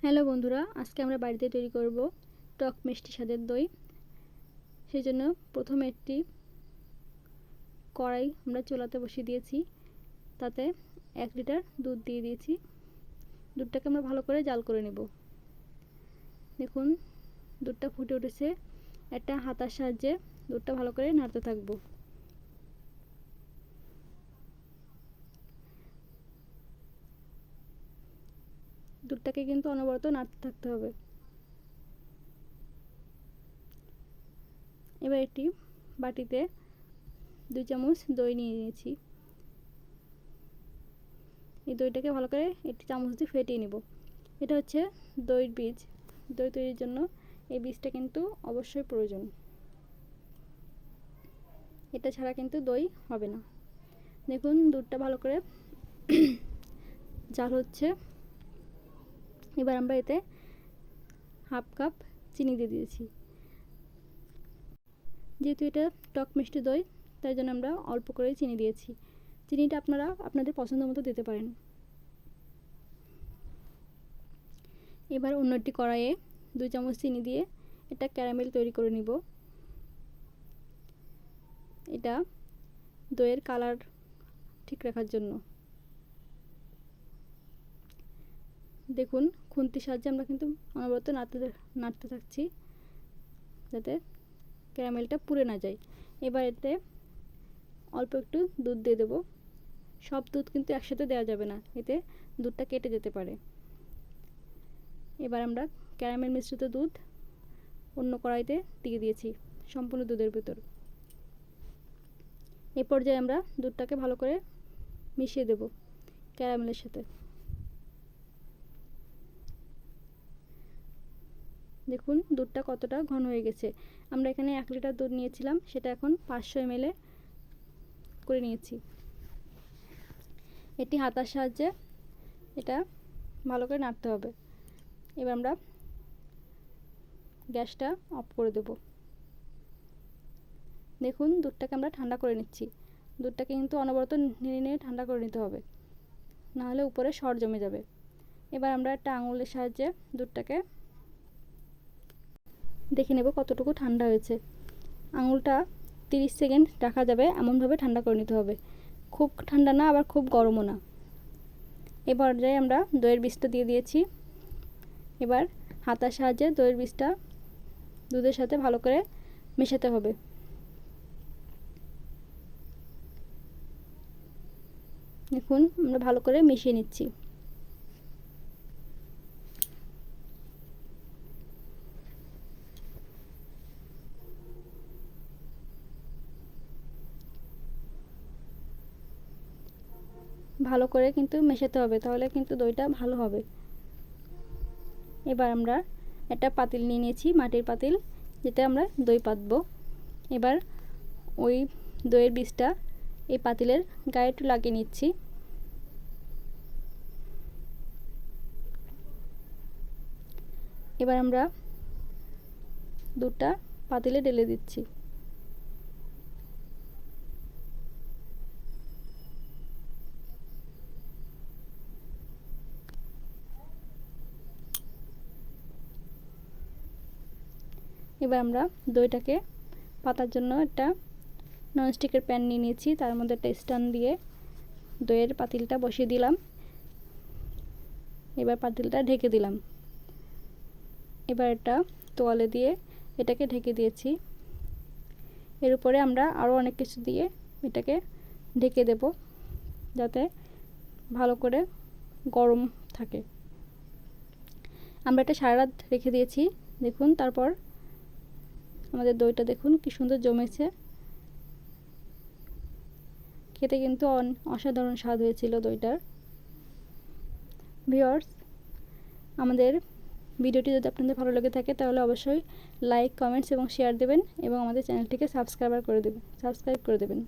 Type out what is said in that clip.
Hello বন্ধুরা, আজকে আমরা বাড়িতে তৈরি করব টক মিষ্টি স্বাদের দই। সেই জন্য প্রথমে একটি কড়াই আমরা চুলাতে বসিয়ে দিয়েছি। তাতে 1 লিটার দুধ দিয়ে দিয়েছি। দুধটাকে আমরা ভালো করে জাল করে নেব। দেখুন দুধটা ফুটে উঠেছে। একটা হাতার সাহায্যে দুধটা ভালো করে নাড়তে থাকব। দুধটাকে কিন্তু অনবরত নাড়তে থাকতে হবে। এবার একটি বাটিতে 2 চামচ দই নিয়ে নিয়েছি। এই দইটাকে ভালো করে একটি চামচ দিয়ে ফেটিয়ে নেব। এটা হচ্ছে দইয়ের বীজ। দই তৈরির জন্য এই বীজটা কিন্তু অবশ্যই প্রয়োজন। এটা ছাড়া কিন্তু দই হবে না। দেখুন দুধটা ভালো করে জাল হচ্ছে। এবার আমরা এতে হাফ কাপ চিনি দিয়ে দিয়েছি। যেহেতু এটা টক মিষ্টি দই, তাই জন্য আমরা অল্প করে চিনি দিয়েছি। চিনিটা আপনারা আপনাদের পছন্দ মতো দিতে পারেন। এবার অন্য একটি কড়াইয়ে 2 চামচ চিনি দিয়ে এটা ক্যারামেল তৈরি করে নিব। এটা দইয়ের কালার ঠিক রাখার জন্য। দেখুন খুন্তির সাহায্যে আমরা কিন্তু অনবরত নাড়তে থাকছি যাতে ক্যারামেলটা পুড়ে না যায়। এবার এতে অল্প একটু দুধ দিয়ে দেব। সব দুধ কিন্তু একসাথে দেওয়া যাবে না, এতে দুধটা কেটে যেতে পারে। এবার আমরা ক্যারামেল মিশ্রিত দুধ অন্য কড়াইতে দিয়ে দিয়েছি সম্পূর্ণ দুধের ভিতর। এই পর্যায়ে আমরা দুধটাকে ভালো করে মিশিয়ে দেব ক্যারামেলের সাথে। দেখুন দুধটা কতটা ঘন হয়ে গেছে। আমরা এখানে 1 লিটার দুধ নিয়েছিলাম, সেটা এখন 500 ml করে নিয়েছি। এটি হাতার সাহায্যে এটা ভালো করে নাড়তে হবে। এবার আমরা গ্যাসটা অফ করে দেব। দেখুন দুধটাকে আমরা ঠান্ডা করে নিচ্ছি। দুধটাকে কিন্তু অনবরত নেড়ে নেড়ে ঠান্ডা করে নিতে হবে, নাহলে উপরে সর জমে যাবে। এবার আমরা একটা আঙুলের সাহায্যে দুধটাকে দেখে নেব কতটুকু ঠান্ডা হয়েছে। আঙুলটা 30 সেকেন্ড রাখা যাবে এমনভাবে ঠান্ডা করে নিতে হবে। খুব ঠান্ডা না, আবার খুব গরমও না। এই পর্যায়ে আমরা দইয়ের বীজটা দিয়ে দিয়েছি। এবার হাতার সাহায্যে দইয়ের বীজটা দুধের সাথে ভালো করে মেশাতে হবে। দেখুন আমরা ভালো করে মিশিয়ে নিচ্ছি। ভালো করে কিন্তু মেশাতে হবে, তাহলে কিন্তু দইটা ভালো হবে। এবার আমরা একটা পাতিল নিয়ে নিয়েছি, মাটির পাতিল, যেটা আমরা দই পাতবো। এবার ওই দইয়ের বীজটা এই পাতিলের গায়ে একটু লাগিয়ে নিচ্ছি। এবার আমরা দুধটা পাতিলে ঢেলে দিচ্ছি। এবার আমরা দইটাকে পাতার জন্য একটা ননস্টিকের প্যান নিয়ে নিয়েছি। তার মধ্যে একটা স্ট্যান্ড দিয়ে দইয়ের পাতিলটা বসিয়ে দিলাম। এবার পাতিলটা ঢেকে দিলাম। এবার একটা তোয়ালে দিয়ে এটাকে ঢেকে দিয়েছি। এর উপরে আমরা আরও অনেক কিছু দিয়ে এটাকে ঢেকে দেব, যাতে ভালো করে গরম থাকে। আমরা এটা সারা রাত রেখে দিয়েছি। দেখুন তারপর আমাদের দইটা দেখুন কি সুন্দর জমেছে। খেতে কিন্তু অসাধারণ স্বাদ হয়েছিল দইটার। ভিউয়ার্স, আমাদের ভিডিওটি যদি আপনাদের ভালো লেগে থাকে তাহলে অবশ্যই লাইক, কমেন্টস এবং শেয়ার দেবেন এবং আমাদের চ্যানেলটিকে সাবস্ক্রাইব করে দেবেন।